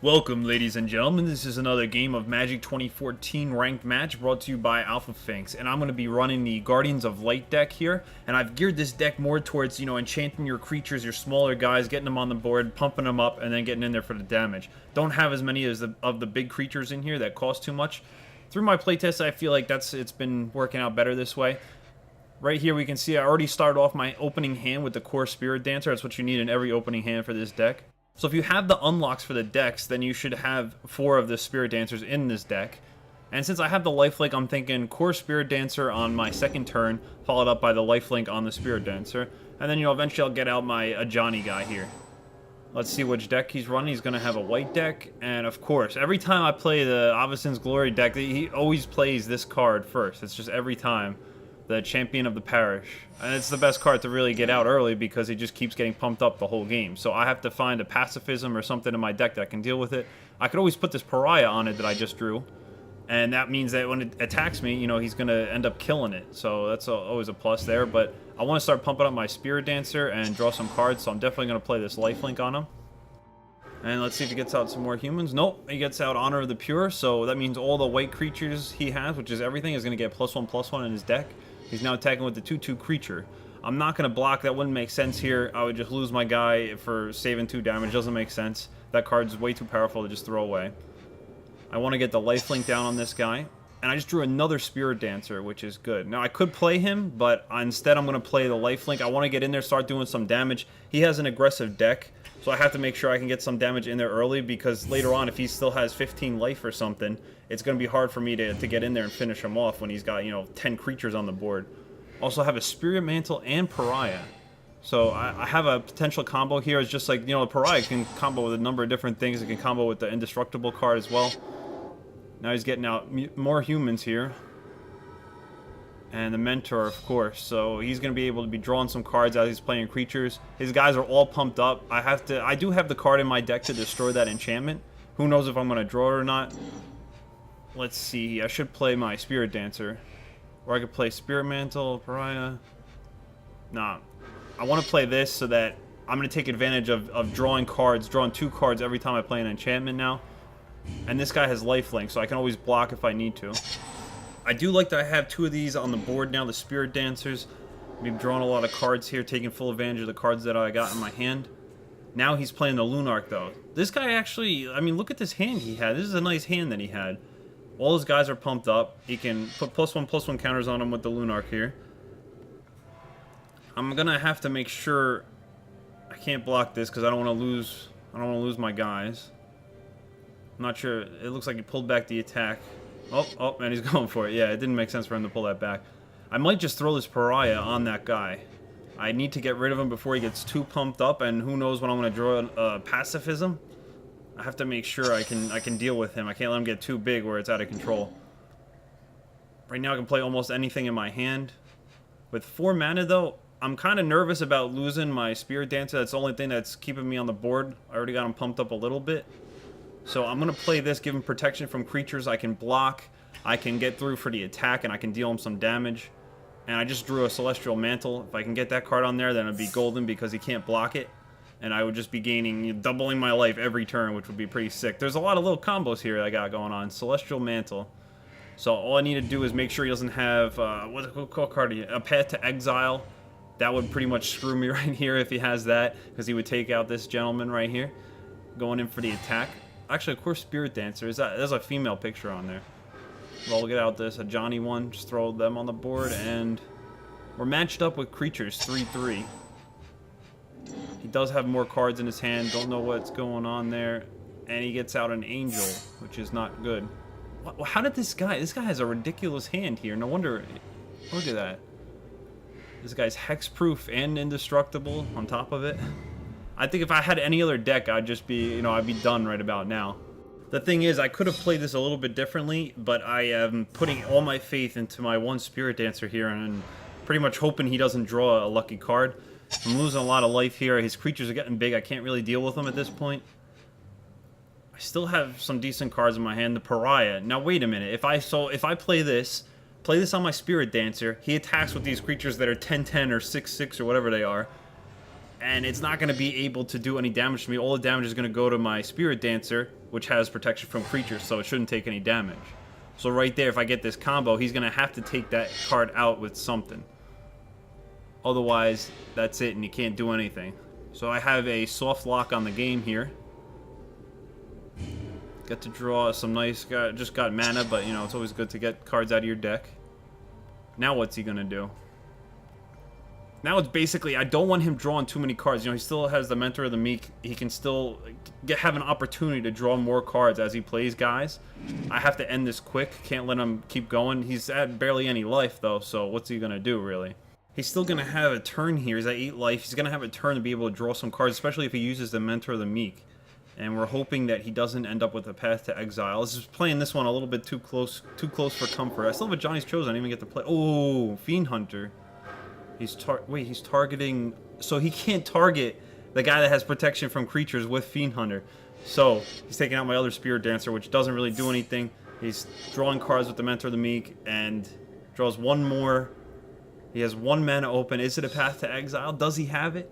Welcome, ladies and gentlemen. This is another game of Magic 2014 ranked match brought to you by AlphaFinx, and I'm going to be running the Guardians of Light deck here, and I've geared this deck more towards, enchanting your creatures, your smaller guys, getting them on the board, pumping them up, and then getting in there for the damage. Don't have as many as of the big creatures in here that cost too much. Through my playtest, I feel like it's been working out better this way. Right here we can see I already started off my opening hand with the core Spirit Dancer. That's what you need in every opening hand for this deck. So if you have the unlocks for the decks, then you should have 4 of the Spirit Dancers in this deck. And since I have the lifelink, I'm thinking core Spirit Dancer on my second turn, followed up by the lifelink on the Spirit Dancer. And then, eventually I'll get out my Ajani guy here. Let's see which deck he's running. He's going to have a white deck. And of course, every time I play the AlphaFinx Glory deck, he always plays this card first. It's just every time. The Champion of the Parish. And it's the best card to really get out early because he just keeps getting pumped up the whole game. So I have to find a pacifism or something in my deck that can deal with it. I could always put this Pariah on it that I just drew. And that means that when it attacks me, he's going to end up killing it. So that's always a plus there. But I want to start pumping up my Spirit Dancer and draw some cards. So I'm definitely going to play this lifelink on him. And let's see if he gets out some more humans. Nope, he gets out Honor of the Pure. So that means all the white creatures he has, which is everything, is going to get +1/+1 in his deck. He's now attacking with the 2/2 creature. I'm not going to block. That wouldn't make sense here. I would just lose my guy for saving 2 damage. Doesn't make sense. That card's way too powerful to just throw away. I want to get the lifelink down on this guy. And I just drew another Spirit Dancer, which is good. Now, I could play him, but instead I'm going to play the lifelink. I want to get in there, start doing some damage. He has an aggressive deck, so I have to make sure I can get some damage in there early, because later on, if he still has 15 life or something, it's going to be hard for me to get in there and finish him off when he's got, 10 creatures on the board. Also have a Spirit Mantle and Pariah. So I have a potential combo here. It's just like, the Pariah can combo with a number of different things. It can combo with the Indestructible card as well. Now he's getting out more humans here. And the Mentor, of course. So he's going to be able to be drawing some cards as he's playing creatures. His guys are all pumped up. I do have the card in my deck to destroy that enchantment. Who knows if I'm going to draw it or not. Let's see. I should play my Spirit Dancer. Or I could play Spirit Mantle, Pariah. Nah. I want to play this so that I'm going to take advantage of drawing cards. Drawing 2 cards every time I play an enchantment now. And this guy has lifelink, so I can always block if I need to. I do like that I have 2 of these on the board now, the Spirit Dancers. I've drawn a lot of cards here, taking full advantage of the cards that I got in my hand. Now he's playing the Lunark, though. This guy actually, look at this hand he had. This is a nice hand that he had. All his guys are pumped up. He can put +1/+1 counters on him with the Lunark here. I'm going to have to make sure I can't block this because I don't want to lose my guys. I'm not sure. It looks like he pulled back the attack. Oh, and he's going for it. Yeah, it didn't make sense for him to pull that back. I might just throw this Pariah on that guy. I need to get rid of him before he gets too pumped up, and who knows when I'm going to draw Pacifism. I have to make sure I can deal with him. I can't let him get too big where it's out of control. Right now I can play almost anything in my hand. With 4 mana, though, I'm kind of nervous about losing my Spirit Dancer. That's the only thing that's keeping me on the board. I already got him pumped up a little bit. So I'm going to play this, give him protection from creatures. I can block, I can get through for the attack, and I can deal him some damage. And I just drew a Celestial Mantle. If I can get that card on there, then it'd be golden because he can't block it. And I would just be gaining, doubling my life every turn, which would be pretty sick. There's a lot of little combos here I got going on. Celestial Mantle. So all I need to do is make sure he doesn't have, what card? A Path to Exile. That would pretty much screw me right here if he has that, because he would take out this gentleman right here, going in for the attack. Actually, of course, Spirit Dancer. There's a female picture on there. Well, we'll get out this Ajani one. Just throw them on the board, and we're matched up with creatures 3/3. He does have more cards in his hand. Don't know what's going on there, and he gets out an Angel, which is not good. How did this guy? This guy has a ridiculous hand here. No wonder. Look at that. This guy's hexproof and indestructible on top of it. I think if I had any other deck, I'd just be, I'd be done right about now. The thing is, I could have played this a little bit differently, but I am putting all my faith into my one Spirit Dancer here and pretty much hoping he doesn't draw a lucky card. I'm losing a lot of life here. His creatures are getting big. I can't really deal with them at this point. I still have some decent cards in my hand. The Pariah. Now, wait a minute. If I play this on my Spirit Dancer, he attacks with these creatures that are 10/10 or 6/6 or whatever they are. and it's not going to be able to do any damage to me. All the damage is going to go to my Spirit Dancer, which has protection from creatures, so it shouldn't take any damage. So right there, if I get this combo, he's going to have to take that card out with something. Otherwise, that's it, and you can't do anything. So I have a soft lock on the game here. Got to draw some nice... just got mana, but, you know, it's always good to get cards out of your deck. Now what's he going to do? Now it's basically, I don't want him drawing too many cards. You know, he still has the Mentor of the Meek. He can still have an opportunity to draw more cards as he plays guys. I have to end this quick. Can't let him keep going. He's at barely any life, though, so what's he going to do, really? He's still going to have a turn here. He's at 8 life. He's going to have a turn to be able to draw some cards, especially if he uses the Mentor of the Meek. And we're hoping that he doesn't end up with a Path to Exile. This is playing this one a little bit too close for comfort. I still have a Johnny's Chosen. I didn't even get to play. Oh, Fiend Hunter. He's targeting... So he can't target the guy that has protection from creatures with Fiend Hunter. So he's taking out my other Spirit Dancer, which doesn't really do anything. He's drawing cards with the Mentor of the Meek and draws one more. He has 1 mana open. Is it a Path to Exile? Does he have it?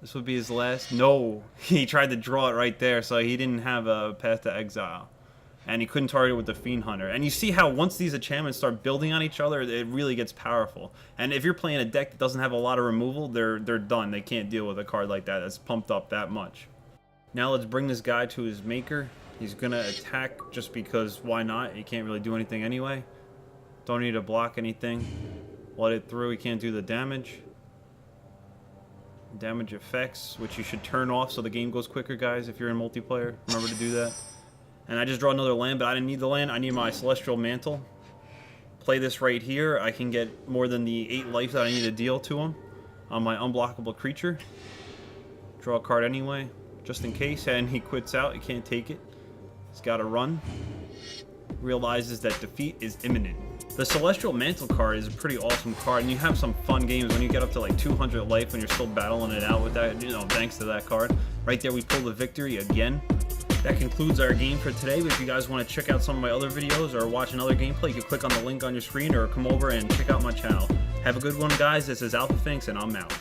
This would be his last. No, he tried to draw it right there, so he didn't have a Path to Exile. And he couldn't target it with the Fiend Hunter. And you see how once these enchantments start building on each other, it really gets powerful. And if you're playing a deck that doesn't have a lot of removal, they're done. They can't deal with a card like that that's pumped up that much. Now let's bring this guy to his maker. He's going to attack just because why not? He can't really do anything anyway. Don't need to block anything. Let it through. He can't do the damage. Damage effects, which you should turn off so the game goes quicker, guys, if you're in multiplayer. Remember to do that. And I just draw another land, but I didn't need the land. I need my Celestial Mantle. Play this right here. I can get more than the 8 life that I need to deal to him on my unblockable creature. Draw a card anyway, just in case. And he quits out. He can't take it. He's got to run. Realizes that defeat is imminent. The Celestial Mantle card is a pretty awesome card, and you have some fun games when you get up to like 200 life when you're still battling it out with that, you know, thanks to that card. Right there, we pull the victory again. That concludes our game for today. But if you guys want to check out some of my other videos or watch another gameplay, you can click on the link on your screen or come over and check out my channel. Have a good one, guys. This is AlphaFinx, and I'm out.